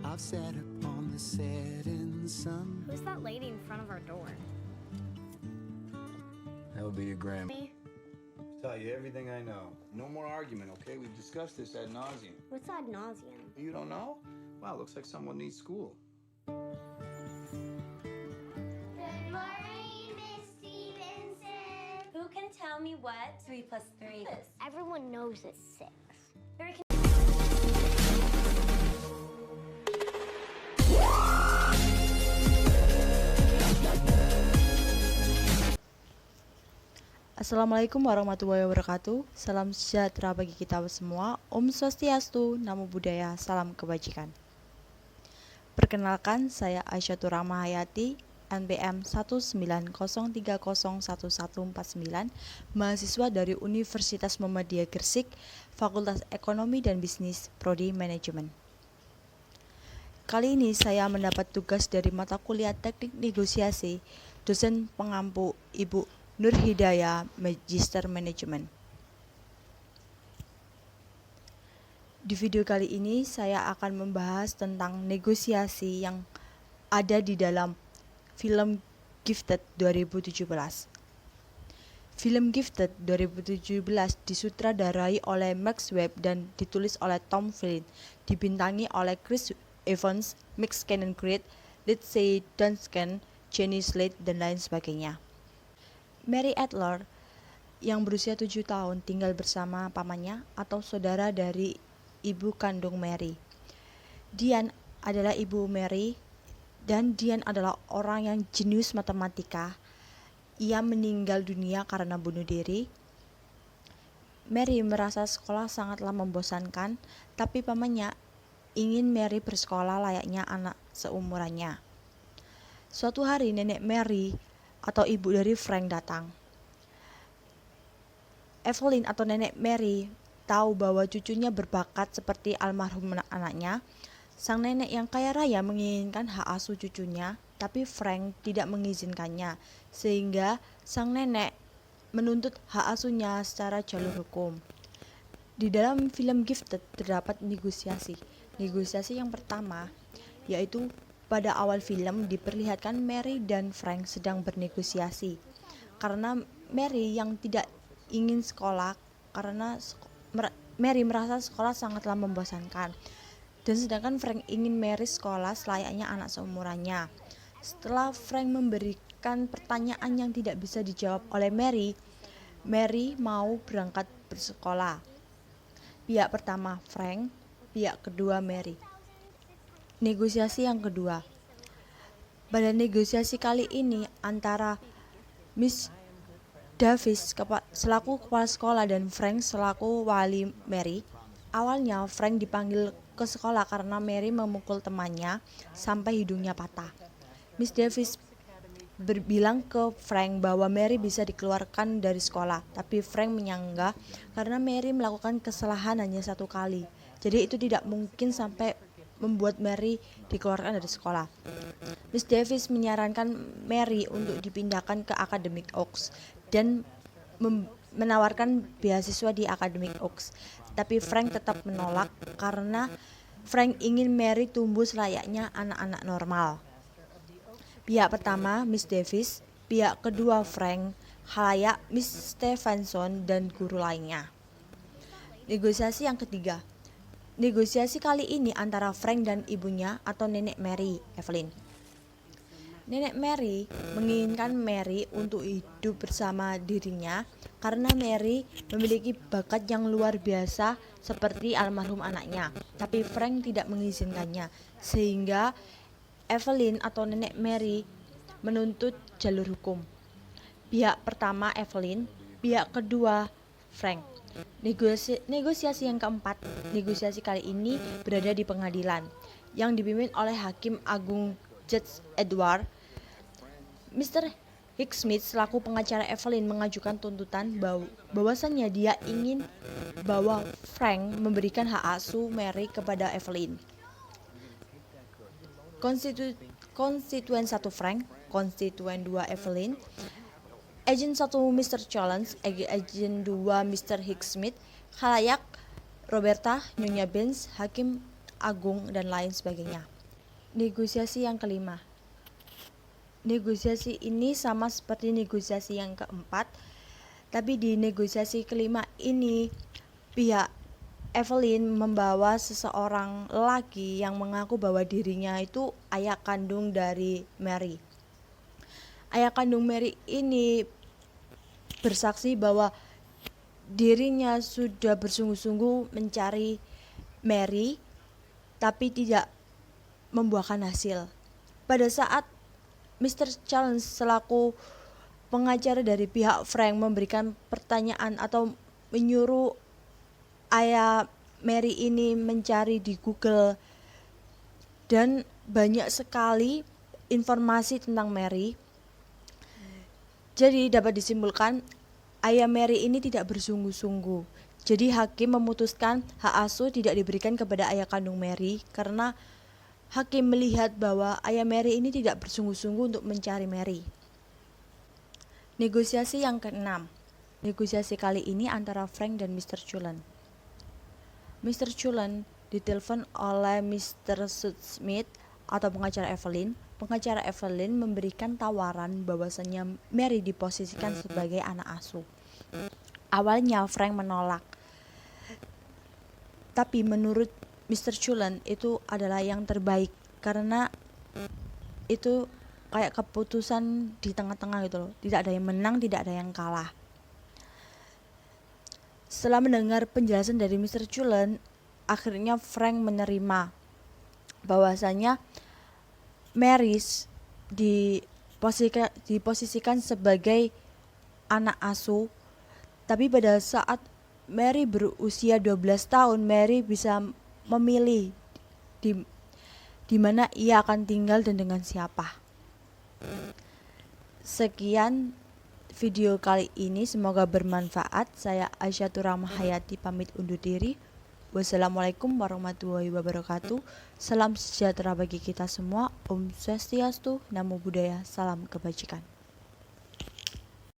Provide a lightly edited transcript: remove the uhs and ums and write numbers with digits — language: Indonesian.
I've sat upon the setting sun. Who's that lady in front of our door? That would be your grandma. Me? Tell you everything I know. No more argument, okay? We've discussed this ad nauseum. What's ad nauseum? You don't know? Wow, looks like someone needs school. Good morning, Miss Stevenson. Who can tell me what 3 plus 3 is? Everyone knows it's 6. Very Assalamualaikum warahmatullahi wabarakatuh. Salam sejahtera bagi kita semua. Om Swastiastu, Namo Buddhaya, salam kebajikan. Perkenalkan, saya Aisyatur Rahmahayati, NPM 190301149, mahasiswa dari Universitas Muhammadiyah Gresik, Fakultas Ekonomi dan Bisnis, Prodi Manajemen. Kali ini saya mendapat tugas dari mata kuliah Teknik Negosiasi, dosen pengampu Ibu Nur Hidayah, Magister Manajemen. Di video kali ini saya akan membahas tentang negosiasi yang ada di dalam film Gifted 2017. Film Gifted 2017 disutradarai oleh Max Webb dan ditulis oleh Tom Flynn, dibintangi oleh Chris Evans, Max Cannon-Creed, Lindsay Duncan, Jenny Slate, dan lain sebagainya. Mary Adler yang berusia 7 tahun tinggal bersama pamannya atau saudara dari ibu kandung Mary. Diane adalah ibu Mary dan Diane adalah orang yang jenius matematika. Ia meninggal dunia karena bunuh diri. Mary merasa sekolah sangatlah membosankan, tapi pamannya ingin Mary bersekolah layaknya anak seumurannya. Suatu hari nenek Mary atau ibu dari Frank datang. Evelyn atau nenek Mary tahu bahwa cucunya berbakat seperti almarhum anaknya. Sang nenek yang kaya raya menginginkan hak asuh cucunya, tapi Frank tidak mengizinkannya, sehingga sang nenek menuntut hak asuhnya secara jalur hukum. Di dalam film Gifted terdapat negosiasi. Negosiasi yang pertama yaitu pada awal film diperlihatkan Mary dan Frank sedang bernegosiasi karena Mary yang tidak ingin sekolah karena Mary merasa sekolah sangatlah membosankan, dan sedangkan Frank ingin Mary sekolah selayaknya anak seumurannya. Setelah Frank memberikan pertanyaan yang tidak bisa dijawab oleh Mary, Mary mau berangkat bersekolah. Pihak pertama Frank, pihak kedua Mary. Negosiasi yang kedua. Pada negosiasi kali ini antara Miss Davis selaku kepala sekolah dan Frank selaku wali Mary. Awalnya Frank dipanggil ke sekolah karena Mary memukul temannya sampai hidungnya patah. Miss Davis berbilang ke Frank bahwa Mary bisa dikeluarkan dari sekolah, tapi Frank menyanggah karena Mary melakukan kesalahan hanya 1 kali. Jadi itu tidak mungkin sampai membuat Mary dikeluarkan dari sekolah. Miss Davis menyarankan Mary untuk dipindahkan ke Academic Oaks dan menawarkan beasiswa di Academic Oaks. Tapi Frank tetap menolak karena Frank ingin Mary tumbuh selayaknya anak-anak normal. Pihak pertama Miss Davis, pihak kedua Frank, khalayak Miss Stevenson dan guru lainnya. Negosiasi yang ketiga. Negosiasi kali ini antara Frank dan ibunya atau nenek Mary, Evelyn. Nenek Mary menginginkan Mary untuk hidup bersama dirinya karena Mary memiliki bakat yang luar biasa seperti almarhum anaknya, tapi Frank tidak mengizinkannya, sehingga Evelyn atau nenek Mary menuntut jalur hukum. Pihak pertama Evelyn, pihak kedua Frank. Negosiasi yang keempat. Negosiasi kali ini berada di pengadilan yang dipimpin oleh Hakim Agung Judge Edward. Mr. Hicksmith selaku pengacara Evelyn mengajukan tuntutan bahwasannya dia ingin bahwa Frank memberikan hak asuh Mary kepada Evelyn. Konstituen 1 Frank, konstituen 2 Evelyn, Agent 1 Mr. Challenge, Agent 2 Mr. Hicksmith, khalayak Roberta, Nyonya Benz, Hakim Agung, dan lain sebagainya. Negosiasi yang kelima. Negosiasi ini sama seperti negosiasi yang keempat, tapi di negosiasi kelima ini pihak Evelyn membawa seseorang lelaki yang mengaku bahwa dirinya itu ayah kandung dari Mary. Ayah kandung Mary ini bersaksi bahwa dirinya sudah bersungguh-sungguh mencari Mary tapi tidak membuahkan hasil. Pada saat Mr. Challenge selaku pengacara dari pihak Frank memberikan pertanyaan atau menyuruh ayah Mary ini mencari di Google, dan banyak sekali informasi tentang Mary. Jadi dapat disimpulkan ayah Mary ini tidak bersungguh-sungguh. Jadi hakim memutuskan hak asuh tidak diberikan kepada ayah kandung Mary karena hakim melihat bahwa ayah Mary ini tidak bersungguh-sungguh untuk mencari Mary. Negosiasi yang keenam. Negosiasi kali ini antara Frank dan Mr. Cullen. Mr. Cullen ditelepon oleh Mr. Smith atau pengacara Evelyn. Pengacara Evelyn memberikan tawaran bahwasanya Mary diposisikan sebagai anak asuh. Awalnya Frank menolak, tapi menurut Mr. Cullen itu adalah yang terbaik karena itu kayak keputusan di tengah-tengah gitu loh. Tidak ada yang menang, tidak ada yang kalah. Setelah mendengar penjelasan dari Mr. Cullen, akhirnya Frank menerima bahwasanya Mary diposisikan sebagai anak asuh, tapi pada saat Mary berusia 12 tahun, Mary bisa memilih di mana ia akan tinggal dan dengan siapa. Sekian video kali ini, semoga bermanfaat. Saya Aisyatur Rahmayati pamit undur diri. Wassalamualaikum warahmatullahi wabarakatuh. Salam sejahtera bagi kita semua. Om Swastiastu, Namo Buddhaya, salam kebajikan.